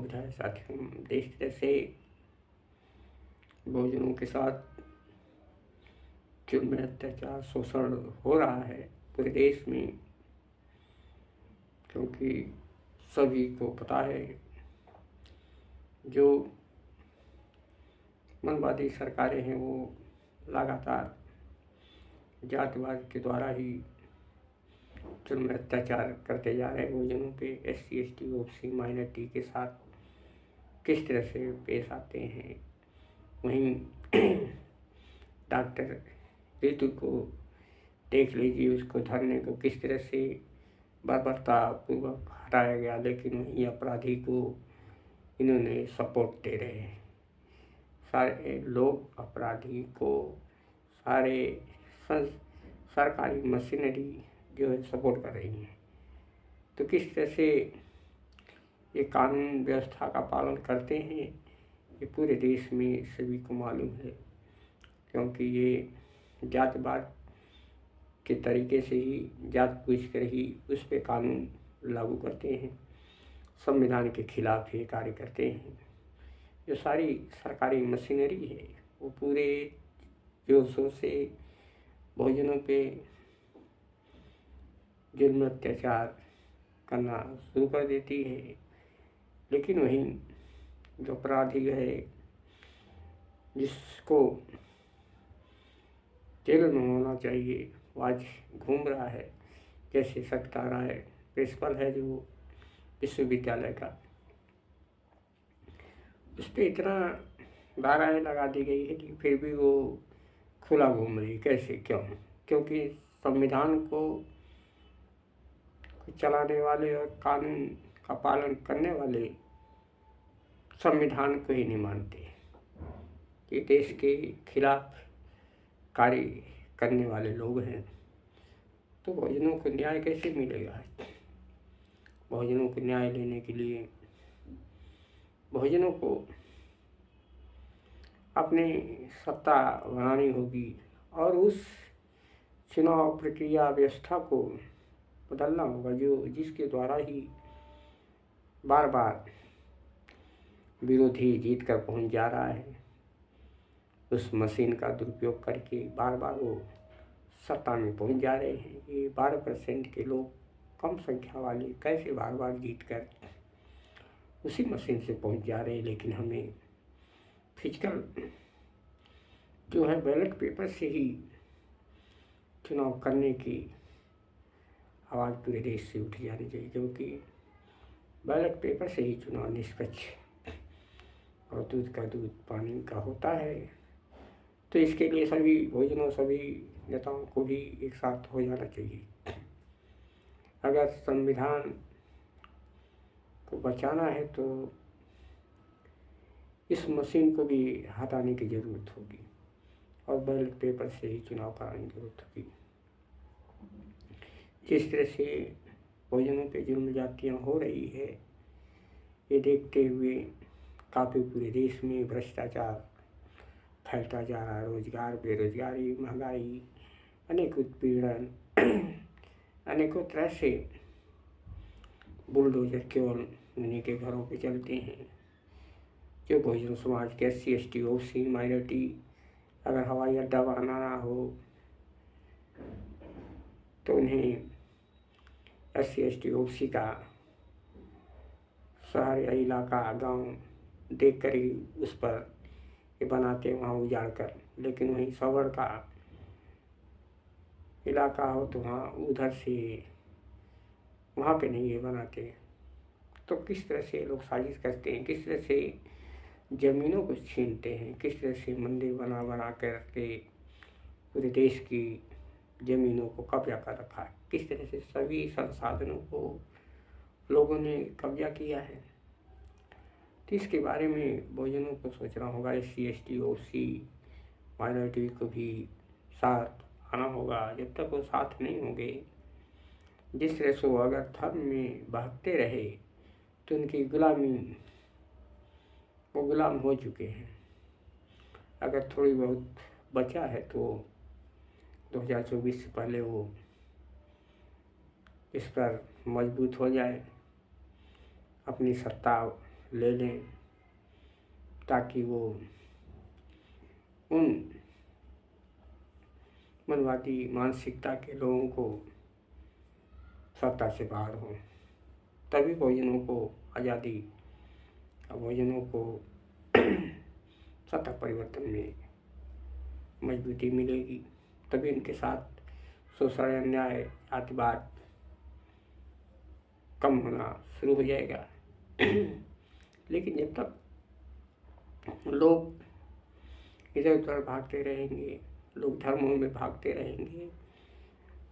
बुझाए साथियों, जिस तरह से बहुजनों के साथ जुल्म, अत्याचार, शोषण हो रहा है पूरे देश में, क्योंकि सभी को पता है जो मनवादी सरकारें हैं वो लगातार जातिवाद के द्वारा ही जुल्म, अत्याचार करते जा रहे हैं। बहुजनों पे, SC, ST, OBC माइनॉरिटी के साथ किस तरह से पेश आते हैं। वहीं डॉक्टर रितु को देख लीजिए, उसको धरने को किस तरह से बर्बरतापूर्वक हटाया गया, लेकिन वहीं अपराधी को इन्होंने सपोर्ट दे रहे हैं। सारे लोग अपराधी को, सारे सरकारी मशीनरी जो है सपोर्ट कर रही है। तो किस तरह से ये कानून व्यवस्था का पालन करते हैं ये पूरे देश में सभी को मालूम है, क्योंकि ये जातिवाद के तरीके से ही जात पूछ कर ही उस पर कानून लागू करते हैं, संविधान के खिलाफ ये कार्य करते हैं। जो सारी सरकारी मशीनरी है वो पूरे जोशों से बहुजनों पे जुल्म, अत्याचार करना शुरू कर देती है। लेकिन वहीं जो अपराधी है, जिसको जेल में होना चाहिए, वो आज घूम रहा है। जैसे सविता राय प्रिंसिपल है जो विश्वविद्यालय का, उस पर इतना धाराएँ लगा दी गई है कि फिर भी वो खुला घूम रही। कैसे? क्योंकि संविधान को चलाने वाले और कानून का पालन करने वाले संविधान को ही नहीं मानते। ये देश के खिलाफ कार्य करने वाले लोग हैं, तो बहुजनों को न्याय कैसे मिलेगा? बहुजनों को न्याय लेने के लिए बहुजनों को अपनी सत्ता बनानी होगी और उस चुनाव प्रक्रिया व्यवस्था को बदलना होगा जिसके द्वारा ही बार बार विरोधी जीत कर पहुंच जा रहा है। उस मशीन का दुरुपयोग करके बार बार वो सत्ता में पहुंच जा रहे हैं। ये 12% के लोग, कम संख्या वाले, कैसे बार बार जीत कर उसी मशीन से पहुंच जा रहे हैं। लेकिन हमें फिजिकल जो है बैलेट पेपर से ही चुनाव करने की आवाज़ पूरे देश से उठ जानी चाहिए, क्योंकि बैलेट पेपर से ही चुनाव निष्पक्ष और दूध का दूध पानी का होता है। तो इसके लिए सभी बहुजनों, सभी नेताओं को भी एक साथ हो जाना चाहिए। अगर संविधान को बचाना है तो इस मशीन को भी हटाने की ज़रूरत होगी और बैलेट पेपर से ही चुनाव कराने की ज़रूरत होगी। जिस तरह से बहुजनों पे जुल्म जातियाँ हो रही है, ये देखते हुए काफ़ी पूरे देश में भ्रष्टाचार फैलता जा रहा है। रोजगार, बेरोजगारी, महंगाई, अनेक उत्पीड़न, अनेकों तरह से बुलडोजर केवल उन्हीं के घरों पे चलते हैं जो बहुजन समाज के SC, ST, OBC माइनॉरिटी। अगर हवाई अड्डा बनाना हो तो उन्हें SC, ST, OBC का शहर या इलाका, गांव देख कर ही उस पर ये बनाते हैं, वहाँ उजाड़ कर। लेकिन वहीं सवर्ण का इलाका हो तो वहाँ उधर से वहाँ पे नहीं ये बनाते। तो किस तरह से लोग साजिश करते हैं, किस तरह से ज़मीनों को छीनते हैं, किस तरह से मंदिर बना कर के पूरे देश की ज़मीनों को कब्जा कर रखा है, किस तरह से सभी संसाधनों को लोगों ने कब्जा किया है। तो इसके बारे में बहुजनों को सोचना होगा। SC, ST, OBC माइनॉरिटी को भी साथ आना होगा। जब तक वो साथ नहीं होंगे, जिस तरह से वो अगर धर्म में बहकते रहे तो उनकी गुलामी, वो गुलाम हो चुके हैं। अगर थोड़ी बहुत बचा है तो 2024 से पहले वो इस पर मजबूत हो जाए, अपनी सत्ता ले लें ताकि वो उन मनवादी मानसिकता के लोगों को सत्ता से बाहर हों। तभी बहुजनों को आज़ादी, बहुजनों को सत्ता परिवर्तन में मजबूती मिलेगी। तभी इनके साथ शोषण, अन्याय, जातिवाद कम होना शुरू हो जाएगा। लेकिन जब तक लोग इधर उधर भागते रहेंगे, लोग धर्मों में भागते रहेंगे,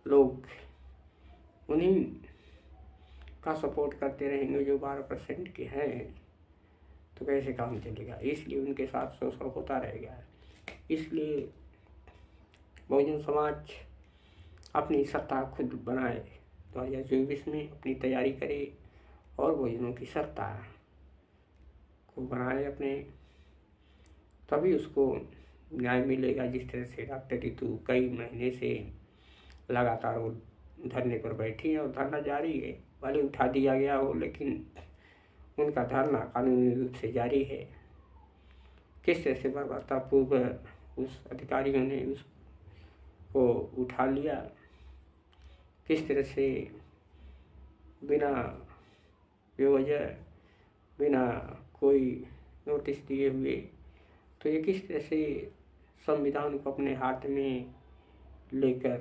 लोग उन्हीं का सपोर्ट करते रहेंगे जो 12% के हैं, तो कैसे काम चलेगा। इसलिए उनके साथ शोषण होता रहेगा। इसलिए बहुजन समाज अपनी सत्ता खुद बनाए, 2024 में अपनी तैयारी करे और बहुजनों की सत्ता को बनाए अपने, तभी उसको न्याय मिलेगा। जिस तरह से डॉक्टर रितु कई महीने से लगातार वो धरने पर बैठी है और धरना जारी है, भले उठा दिया गया हो, लेकिन उनका धरना कानूनी रूप से जारी है। किस तरह से बर्बरतापूर्वक उस अधिकारियों ने उसको उठा लिया, किस तरह से बिना बेवजह, बिना कोई नोटिस दिए हुए, तो ये किस तरह से संविधान को अपने हाथ में लेकर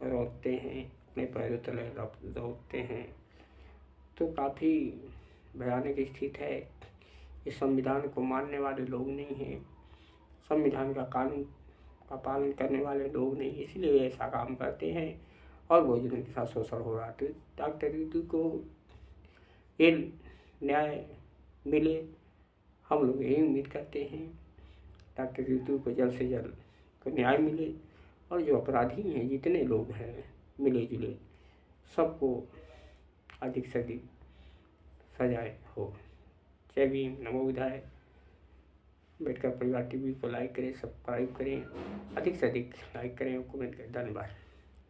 रोकते हैं, अपने पैरों तले रोकते हैं, तो काफ़ी भयानक स्थिति है। इस संविधान को मानने वाले लोग नहीं हैं, संविधान का कानून का पालन करने वाले लोग नहीं, इसलिए वे ऐसा काम करते हैं और बहुजनों के साथ शोषण हो रहा है। तो डॉक्टर रितु को ये न्याय मिले, हम लोग यही उम्मीद करते हैं। डॉक्टर रितु को जल्द से जल्द को न्याय मिले और जो अपराधी हैं, जितने लोग हैं मिले जुले, सबको अधिक से अधिक सजाए हो। जय भीम, नमो बुद्धाय। अम्बेडकर परिवार टीवी को लाइक करें, सब्सक्राइब करें, अधिक से अधिक लाइक करें और कमेंट करें। धन्यवाद।